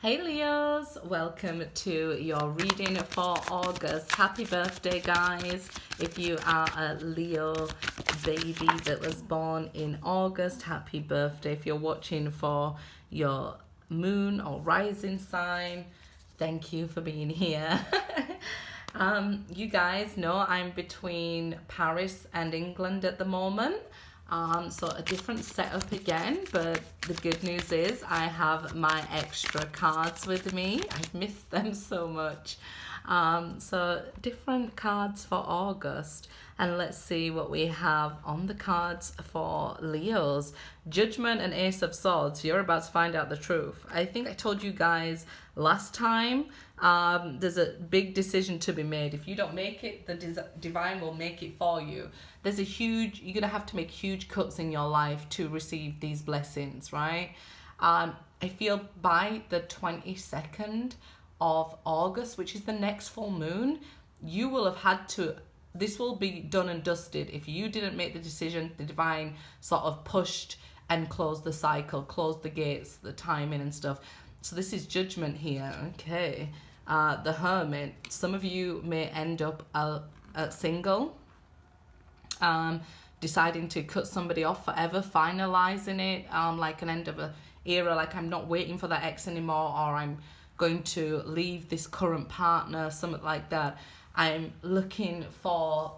Hey Leos, welcome to your reading for August. Happy birthday, guys. If you are a Leo baby that was born in August, happy birthday. If you're watching for your moon or rising sign, thank you for being here. You guys know I'm between Paris and England at the moment. So a different setup again, but the good news is I have my extra cards with me. I've missed them so much. So different cards for August, and let's see what we have on the cards for Leos. Judgment and Ace of Swords. You're about to find out the truth. I think I told you guys last time, there's a big decision to be made. If you don't make it, the divine will make it for you. You're going to have to make huge cuts in your life to receive these blessings, right? I feel by the 22nd of August, which is the next full moon, you will have had to, this will be done and dusted. If you didn't make the decision, the divine sort of pushed and closed the cycle, closed the gates, the timing and stuff. So this is judgment here, okay. The Hermit, some of you may end up single, deciding to cut somebody off forever, finalizing it, like an end of an era, like I'm not waiting for that ex anymore, or I'm going to leave this current partner, something like that. I'm looking for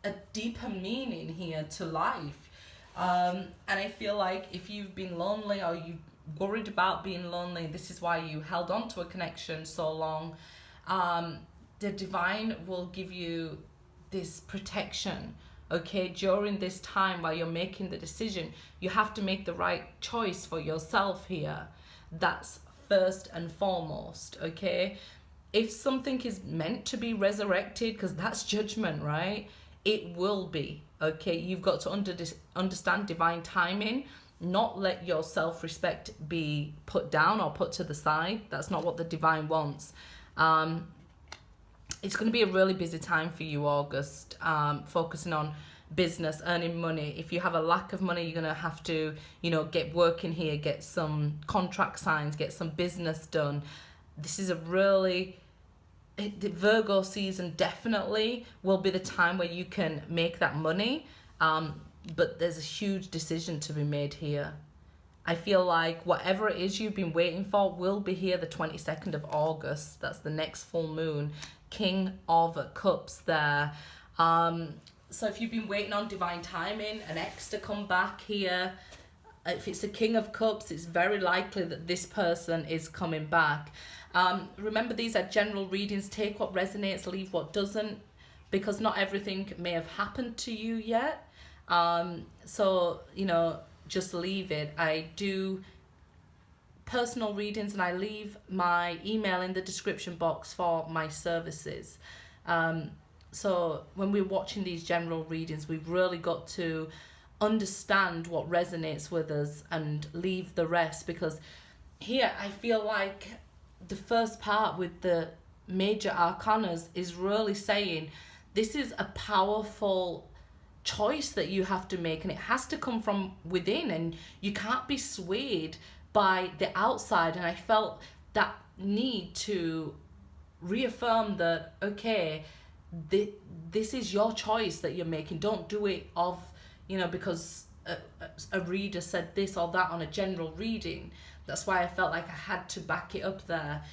a deeper meaning here to life. And I feel like if you've been lonely or you worried about being lonely, this is why you held on to a connection so long, the divine will give you this protection, okay? During this time while you're making the decision, you have to make the right choice for yourself here. That's first and foremost, okay? If something is meant to be resurrected, because that's judgment, right? It will be, okay? You've got to understand divine timing, not let your self-respect be put down or put to the side. That's not what the divine wants. It's going to be a really busy time for you, August, focusing on business, earning money. If you have a lack of money, you're going to have to, get working here, get some contract signs, get some business done. This is the Virgo season definitely will be the time where you can make that money. But there's a huge decision to be made here. I feel like whatever it is you've been waiting for will be here the 22nd of August. That's the next full moon. King of Cups there. So if you've been waiting on divine timing, an ex to come back here, if it's a King of Cups, it's very likely that this person is coming back. Remember, these are general readings. Take what resonates, leave what doesn't, because not everything may have happened to you yet. So, just leave it. I do personal readings and I leave my email in the description box for my services. So when we're watching these general readings, we've really got to understand what resonates with us and leave the rest, because here I feel like the first part with the major arcanas is really saying this is a powerful choice that you have to make, and it has to come from within, and you can't be swayed by the outside. And I felt that need to reaffirm that, okay, this is your choice that you're making. Don't do it because a reader said this or that on a general reading. That's why I felt like I had to back it up there.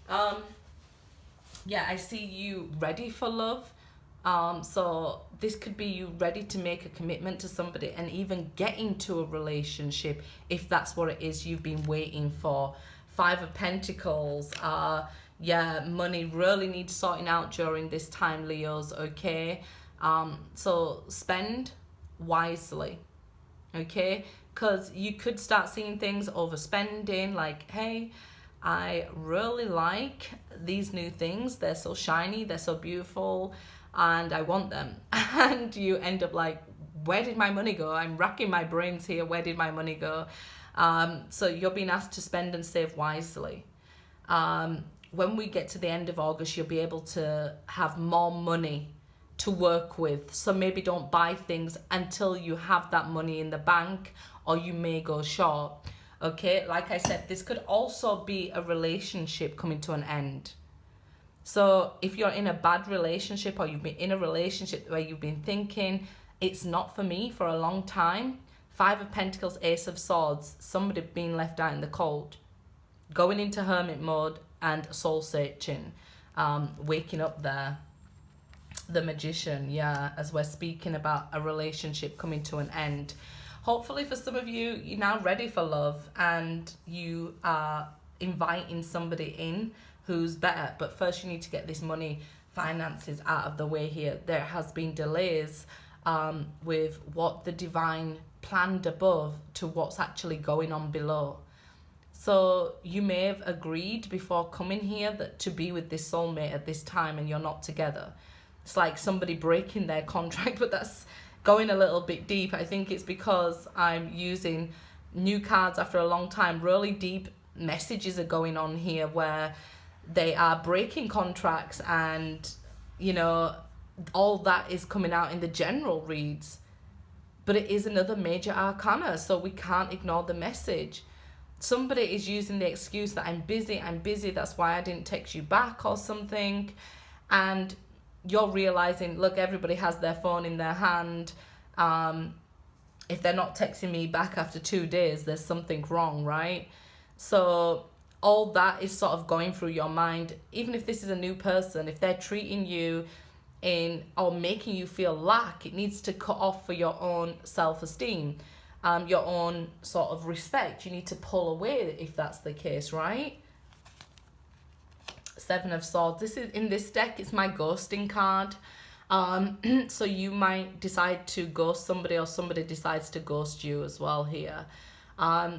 I see you ready for love. So this could be you ready to make a commitment to somebody and even get into a relationship if that's what it is you've been waiting for. 5 of Pentacles. Money really needs sorting out during this time, Leos, okay? So spend wisely, okay? Because you could start seeing things overspending, like, hey, I really like these new things. They're so shiny, they're so beautiful, and I want them. And you end up like, where did my money go? I'm racking my brains here. Where did my money go? So you're being asked to spend and save wisely. When we get to the end of August, you'll be able to have more money to work with. So maybe don't buy things until you have that money in the bank, or you may go short. Okay, like I said, this could also be a relationship coming to an end. So if you're in a bad relationship, or you've been in a relationship where you've been thinking, it's not for me for a long time, Five of Pentacles, Ace of Swords, somebody being left out in the cold, going into hermit mode and soul searching, waking up there. The Magician, yeah, as we're speaking about a relationship coming to an end. Hopefully for some of you, you're now ready for love and you are inviting somebody in who's better. But first you need to get this money, finances out of the way here. There has been delays with what the divine planned above to what's actually going on below. So you may have agreed before coming here that to be with this soulmate at this time and you're not together. It's like somebody breaking their contract, but that's going a little bit deep. I think it's because I'm using new cards after a long time. Really deep messages are going on here where they are breaking contracts, and you know, all that is coming out in the general reads. But it is another major arcana, so we can't ignore the message. Somebody is using the excuse that I'm busy, that's why I didn't text you back or something. And you're realizing, look, everybody has their phone in their hand. If they're not texting me back after 2 days, there's something wrong, right? So all that is sort of going through your mind. Even if this is a new person, if they're treating you in or making you feel lack, it needs to cut off for your own self-esteem, your own sort of respect. You need to pull away if that's the case, right? Seven of Swords. This is in this deck, it's my ghosting card. So you might decide to ghost somebody, or somebody decides to ghost you as well here.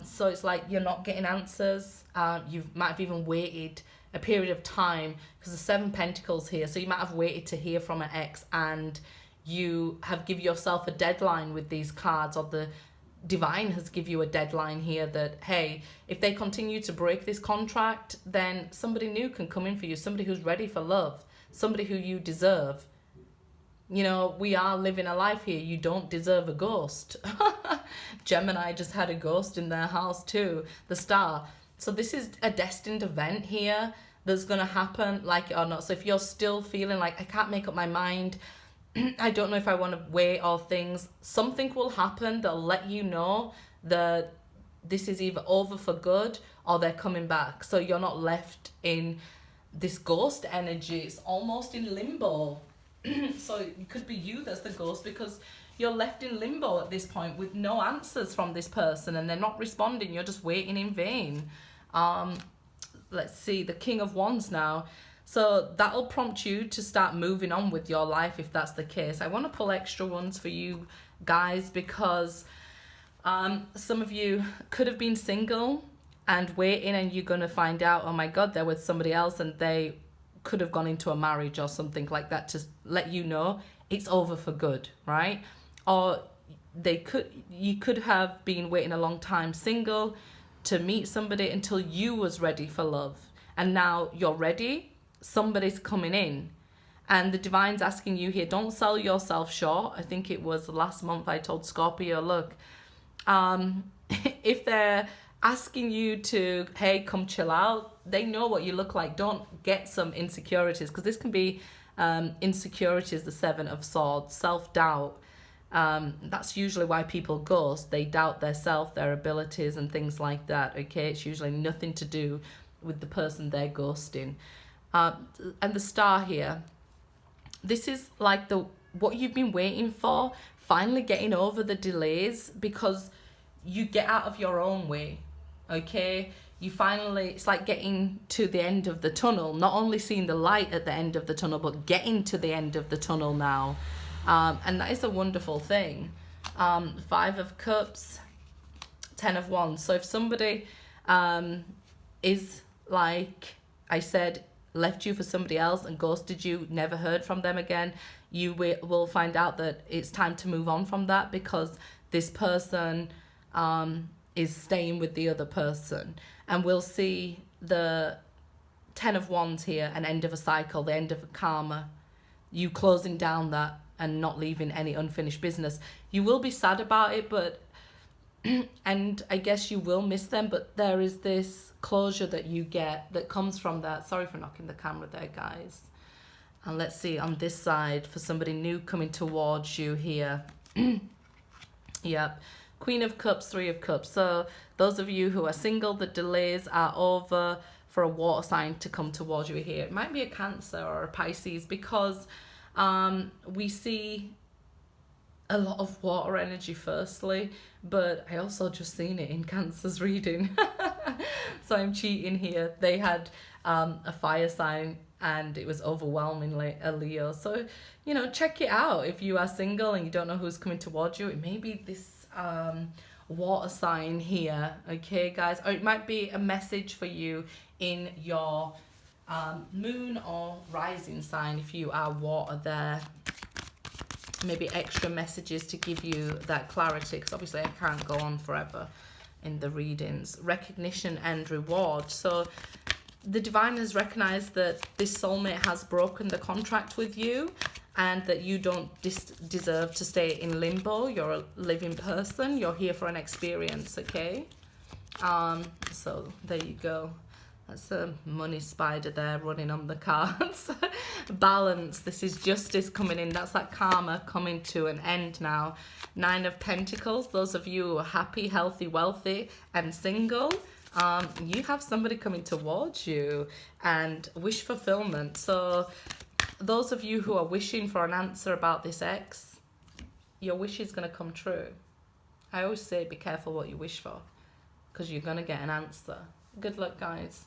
So it's like you're not getting answers. You might have even waited a period of time, because the Seven Pentacles here. So you might have waited to hear from an ex, and you have given yourself a deadline with these cards, or the divine has give you a deadline here that, hey, if they continue to break this contract, then somebody new can come in for you, somebody who's ready for love, somebody who you deserve. You know, we are living a life here. You don't deserve a ghost. Gemini just had a ghost in their house too, the Star. So this is a destined event here that's going to happen, like it or not. So if you're still feeling like, I can't make up my mind, I don't know if I want to wait or things, something will happen that'll let you know that this is either over for good or they're coming back. So you're not left in this ghost energy. It's almost in limbo. So it could be you that's the ghost, because you're left in limbo at this point with no answers from this person, and they're not responding. You're just waiting in vain. Let's see, the King of Wands now. So that'll prompt you to start moving on with your life if that's the case. I want to pull extra ones for you guys, because some of you could have been single and waiting, and you're going to find out, oh my God, they're with somebody else, and they could have gone into a marriage or something like that, to let you know it's over for good, right? Or you could have been waiting a long time single to meet somebody until you was ready for love, and now you're ready, somebody's coming in, and the divine's asking you here, don't sell yourself short. I think it was last month I told Scorpio, look, if they're asking you to, hey, come chill out, they know what you look like. Don't get some insecurities, because this can be insecurities, the Seven of Swords, self-doubt. That's usually why people ghost. They doubt their self, their abilities and things like that, okay? It's usually nothing to do with the person they're ghosting. And the Star here, this is like what you've been waiting for, finally getting over the delays, because you get out of your own way, okay? You finally, it's like getting to the end of the tunnel, not only seeing the light at the end of the tunnel, but getting to the end of the tunnel now. And that is a wonderful thing. Five of Cups, Ten of Wands. So if somebody is, like I said, left you for somebody else and ghosted you, never heard from them again, you will find out that it's time to move on from that, because this person is staying with the other person. And we'll see the Ten of Wands here, an end of a cycle, the end of a karma, you closing down that and not leaving any unfinished business. You will be sad about it, but And I guess you will miss them, but there is this closure that you get that comes from that. Sorry for knocking the camera there, guys. And let's see on this side for somebody new coming towards you here. Yep. Queen of Cups, Three of Cups. So those of you who are single, the delays are over for a water sign to come towards you here. It might be a Cancer or a Pisces, because we see a lot of water energy firstly, but I also just seen it in Cancer's reading. So I'm cheating here. They had a fire sign and it was overwhelmingly a Leo. So, you know, check it out. If you are single and you don't know who's coming towards you, it may be this water sign here, okay, guys? Or it might be a message for you in your moon or rising sign if you are water there. Maybe extra messages to give you that clarity, because obviously I can't go on forever in the readings. Recognition and reward. So the divine has recognized that this soulmate has broken the contract with you, and that you don't deserve to stay in limbo. You're a living person. You're here for an experience, okay? So there you go. That's a money spider there running on the cards. Balance. This is justice coming in. That's that karma coming to an end now. Nine of Pentacles. Those of you who are happy, healthy, wealthy, and single, you have somebody coming towards you, and wish fulfillment. So those of you who are wishing for an answer about this ex, your wish is going to come true. I always say be careful what you wish for, because you're going to get an answer. Good luck, guys.